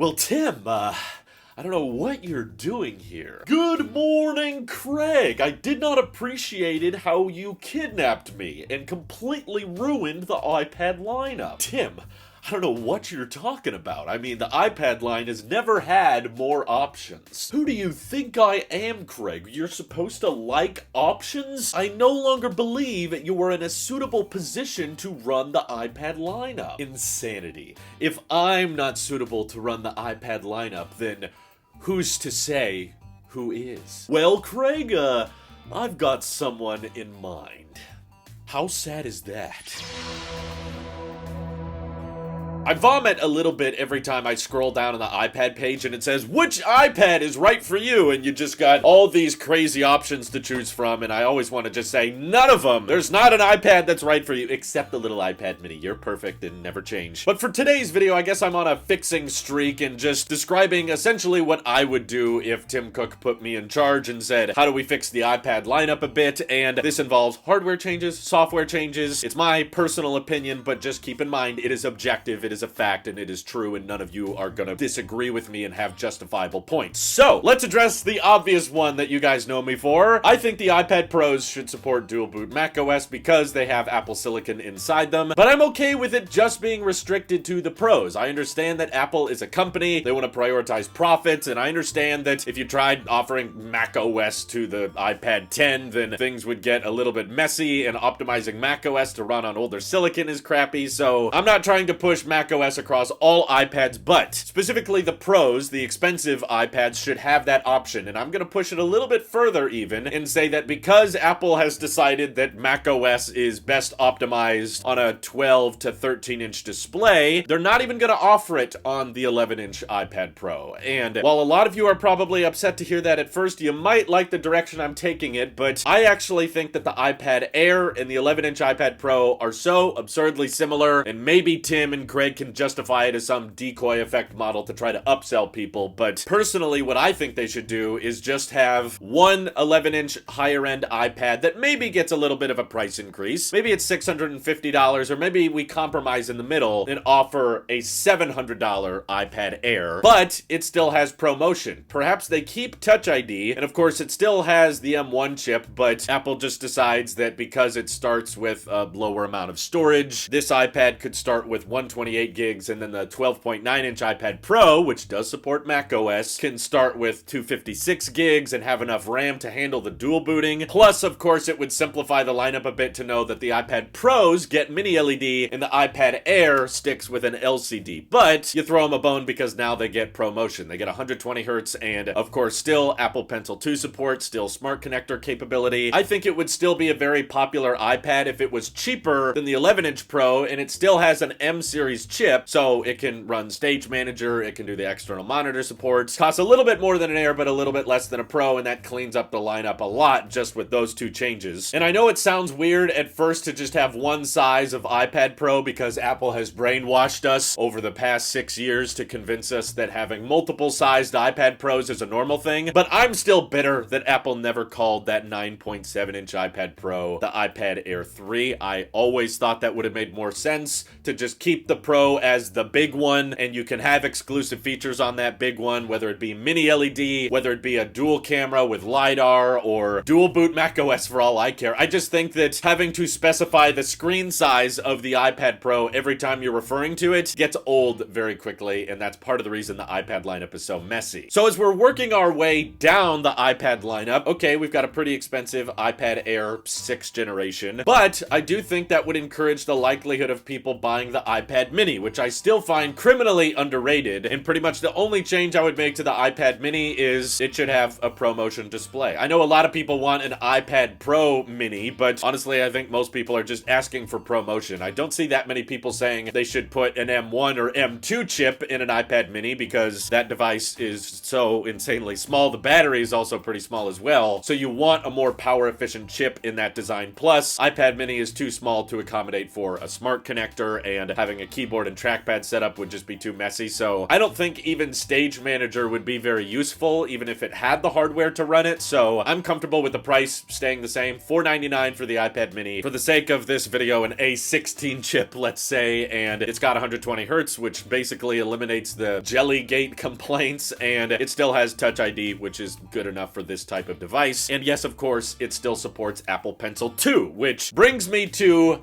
Well, Tim, I don't know what you're doing here. Good morning, Craig. I did not appreciate how you kidnapped me and completely ruined the iPad lineup. Tim, I don't know what you're talking about. I mean, the iPad line has never had more options. Who do you think I am, Craig? You're supposed to like options? I no longer believe you are in a suitable position to run the iPad lineup. Insanity. If I'm not suitable to run the iPad lineup, then who's to say who is? Well, Craig, I've got someone in mind. How sad is that? I vomit a little bit every time I scroll down on the iPad page and it says, which iPad is right for you? And you just got all these crazy options to choose from, and I always want to just say, none of them! There's not an iPad that's right for you, except the little iPad mini. You're perfect and never change. But for today's video, I guess I'm on a fixing streak and just describing essentially what I would do if Tim Cook put me in charge and said, how do we fix the iPad lineup a bit? And this involves hardware changes, software changes. It's my personal opinion, but just keep in mind, it is objective. It is a fact and it is true, and none of you are gonna disagree with me and have justifiable points. So let's address the obvious one that you guys know me for. I think the iPad Pros should support dual boot macOS because they have Apple Silicon inside them, but I'm okay with it just being restricted to the Pros. I understand that Apple is a company, they want to prioritize profits, and I understand that if you tried offering macOS to the iPad 10, then things would get a little bit messy, and optimizing macOS to run on older Silicon is crappy, so I'm not trying to push macOS across all iPads, but specifically the Pros, the expensive iPads, should have that option. And I'm going to push it a little bit further even and say that because Apple has decided that macOS is best optimized on a 12 to 13 inch display, they're not even going to offer it on the 11-inch iPad Pro. And while a lot of you are probably upset to hear that at first, you might like the direction I'm taking it, but I actually think that the iPad Air and the 11-inch iPad Pro are so absurdly similar, and maybe Tim and Craig can justify it as some decoy effect model to try to upsell people, but personally what I think they should do is just have one 11-inch higher end iPad that maybe gets a little bit of a price increase. Maybe it's $650, or maybe we compromise in the middle and offer a $700 iPad Air, but it still has ProMotion. Perhaps they keep Touch ID, and of course it still has the M1 chip, but Apple just decides that because it starts with a lower amount of storage, this iPad could start with 128 gigs, and then the 12.9-inch iPad Pro, which does support macOS, can start with 256 gigs and have enough RAM to handle the dual booting. Plus, of course, it would simplify the lineup a bit to know that the iPad Pros get mini LED and the iPad Air sticks with an LCD. But you throw them a bone because now they get ProMotion. They get 120 hertz and, of course, still Apple Pencil 2 support, still smart connector capability. I think it would still be a very popular iPad if it was cheaper than the 11-inch Pro, and it still has an M series chip, so it can run Stage Manager, it can do the external monitor support. Costs a little bit more than an Air, but a little bit less than a Pro, and that cleans up the lineup a lot just with those two changes. And I know it sounds weird at first to just have one size of iPad Pro because Apple has brainwashed us over the past 6 years to convince us that having multiple sized iPad Pros is a normal thing, but I'm still bitter that Apple never called that 9.7-inch iPad Pro the iPad Air 3. I always thought that would have made more sense to just keep the Pro as the big one, and you can have exclusive features on that big one, whether it be mini LED, whether it be a dual camera with LiDAR, or dual boot macOS for all I care. I just think that having to specify the screen size of the iPad Pro every time you're referring to it gets old very quickly, and that's part of the reason the iPad lineup is so messy. So as we're working our way down the iPad lineup, okay, we've got a pretty expensive iPad Air 6th generation, but I do think that would encourage the likelihood of people buying the iPad Mini, which I still find criminally underrated, and pretty much the only change I would make to the iPad Mini is it should have a ProMotion display. I know a lot of people want an iPad Pro Mini, but honestly I think most people are just asking for ProMotion. I don't see that many people saying they should put an M1 or M2 chip in an iPad Mini because that device is so insanely small. The battery is also pretty small as well, so you want a more power efficient chip in that design. Plus, iPad Mini is too small to accommodate for a smart connector, and having a keyboard keyboard and trackpad setup would just be too messy. So I don't think even Stage Manager would be very useful, even if it had the hardware to run it. So I'm comfortable with the price staying the same, $499 for the iPad mini. For the sake of this video, an A16 chip, let's say, and it's got 120 hertz, which basically eliminates the Jellygate complaints, and it still has Touch ID, which is good enough for this type of device. And yes, of course, it still supports Apple Pencil 2, which brings me to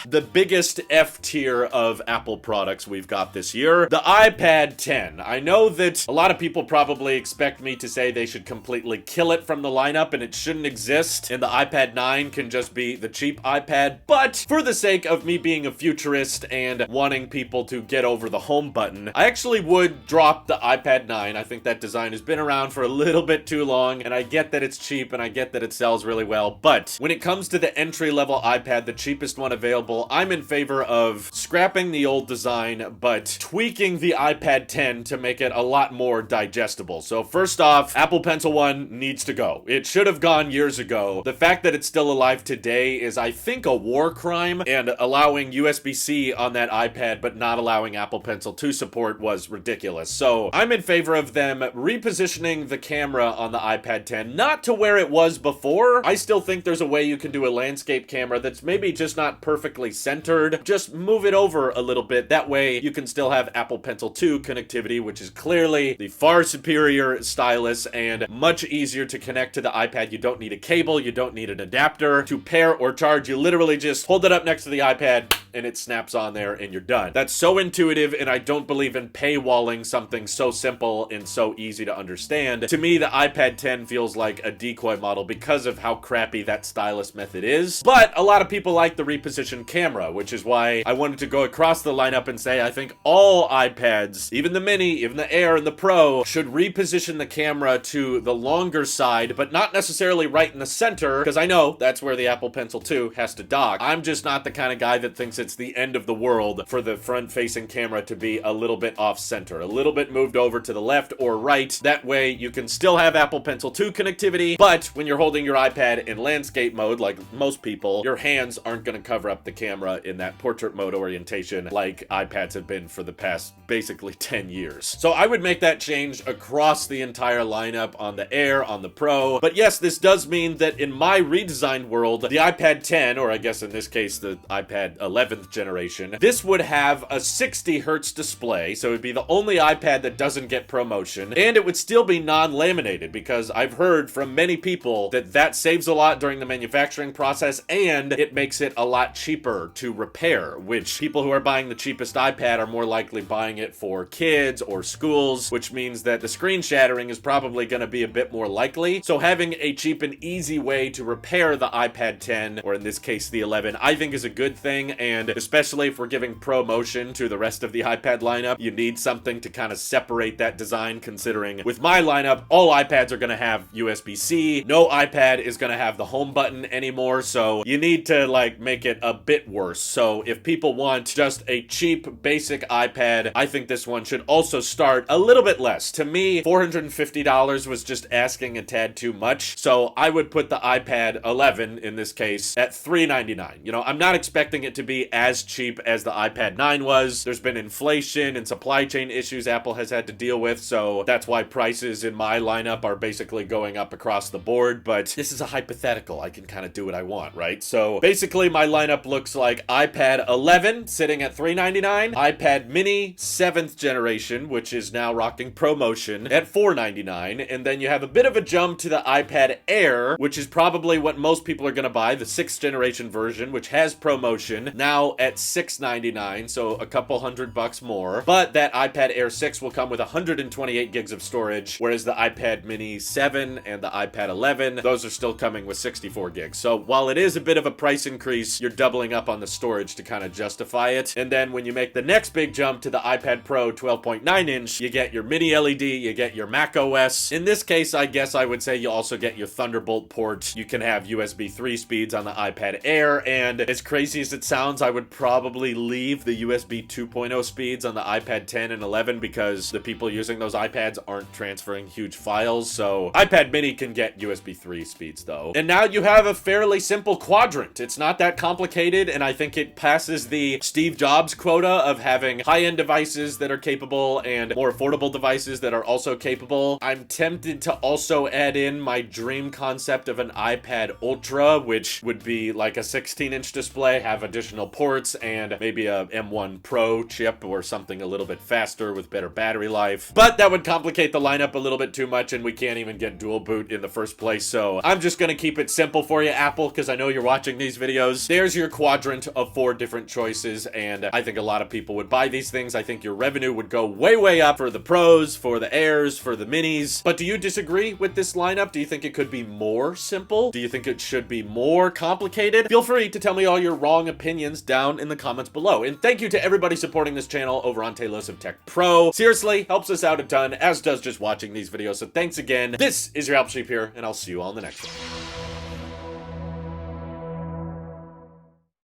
the biggest F tier of Apple products we've got this year, the iPad 10. I know that a lot of people probably expect me to say they should completely kill it from the lineup and it shouldn't exist, and the iPad 9 can just be the cheap iPad, but for the sake of me being a futurist and wanting people to get over the home button, I actually would drop the iPad 9. I think that design has been around for a little bit too long, and I get that it's cheap and I get that it sells really well, but when it comes to the entry-level iPad, the cheapest one available, I'm in favor of scrapping the old design, but tweaking the iPad 10 to make it a lot more digestible. So first off, Apple Pencil 1 needs to go. It should have gone years ago. The fact that it's still alive today is, I think, a war crime, and allowing USB-C on that iPad but not allowing Apple Pencil 2 support was ridiculous. So I'm in favor of them repositioning the camera on the iPad 10, not to where it was before. I still think there's a way you can do a landscape camera that's maybe just not perfectly centered. Just move it over a little bit. That way you can still have Apple Pencil 2 connectivity, which is clearly the far superior stylus and much easier to connect to the iPad. You don't need a cable, you don't need an adapter to pair or charge. You literally just hold it up next to the iPad and it snaps on there and you're done. That's so intuitive, and I don't believe in paywalling something so simple and so easy to understand. To me, the iPad 10 feels like a decoy model because of how crappy that stylus method is. But a lot of people like the repositioned camera, which is why I wanted to go across the lineup and say I think all iPads, even the mini, even the Air and the Pro, should reposition the camera to the longer side, but not necessarily right in the center, because I know that's where the Apple Pencil 2 has to dock. I'm just not the kind of guy that thinks it's the end of the world for the front-facing camera to be a little bit off-center, a little bit moved over to the left or right. That way you can still have Apple Pencil 2 connectivity, but when you're holding your iPad in landscape mode, like most people, your hands aren't going to cover up the camera in that portrait mode orientation like iPads have been for the past basically 10 years. So I would make that change across the entire lineup on the Air, on the Pro. But yes, this does mean that in my redesigned world, the iPad 10, or I guess in this case the iPad 11th generation, this would have a 60 hertz display, so it would be the only iPad that doesn't get ProMotion, and it would still be non-laminated, because I've heard from many people that that saves a lot during the manufacturing process, and it makes it a lot cheaper to repair, which people who are buying the cheapest iPad are more likely buying it for kids or schools, which means that the screen shattering is probably going to be a bit more likely. So having a cheap and easy way to repair the iPad 10, or in this case the 11, I think is a good thing, and especially if we're giving ProMotion to the rest of the iPad lineup, you need something to kind of separate that design, considering with my lineup, all iPads are going to have USB-C. No iPad is going to have the home button anymore, so you need to like make it a bit worse. So if people want just a cheap basic iPad, I think this one should also start a little bit less. To me, $450 was just asking a tad too much, so I would put the iPad 11 in this case at $399. You know, I'm not expecting it to be as cheap as the iPad 9 was. There's been inflation and supply chain issues Apple has had to deal with, so that's why prices in my lineup are basically going up across the board, but this is a hypothetical. I can kind of do what I want, right? So basically my lineup looks like iPad 11 sitting at $399, iPad mini 7th generation, which is now rocking ProMotion, at $499, and then you have a bit of a jump to the iPad Air, which is probably what most people are going to buy, the 6th generation version, which has ProMotion, now at $699, so a couple $100 more. But that iPad Air 6 will come with 128 gigs of storage, whereas the iPad mini 7 and the iPad 11, those are still coming with 64 gigs. So while it is a bit of a price increase, you're doubling up on the storage to kind of justify it. And then when you make the next big jump to the iPad Pro 12.9 inch, you get your mini LED, you get your Mac OS. In this case, I guess I would say you also get your Thunderbolt port. You can have USB 3 speeds on the iPad Air, and as crazy as it sounds, I would probably leave the USB 2.0 speeds on the iPad 10 and 11 because the people using those iPads aren't transferring huge files, so iPad mini can get USB 3 speeds though. And now you have a fairly simple quadrant. It's not that complicated, and I think it passes the Steve Jobs quota of having high-end devices that are capable and more affordable devices that are also capable. I'm tempted to also add in my dream concept of an iPad Ultra, which would be like a 16-inch display, have additional ports, and maybe a M1 Pro chip or something a little bit faster with better battery life. But that would complicate the lineup a little bit too much, and we can't even get dual boot in the first place, so I'm just gonna keep it simple for you, Apple, because I know you're watching these videos. There's your quadrant of 4 different choices, and I think a lot of people would buy these things. I think your revenue would go way, way up for the Pros, for the Airs, for the Minis. But do you disagree with this lineup? Do you think it could be more simple? Do you think it should be more complicated? Feel free to tell me all your wrong opinions down in the comments below. And thank you to everybody supporting this channel over on Tailosive Tech Pro. Seriously, helps us out a ton, as does just watching these videos. So thanks again. This is your Apple Sheep here, and I'll see you all in the next one.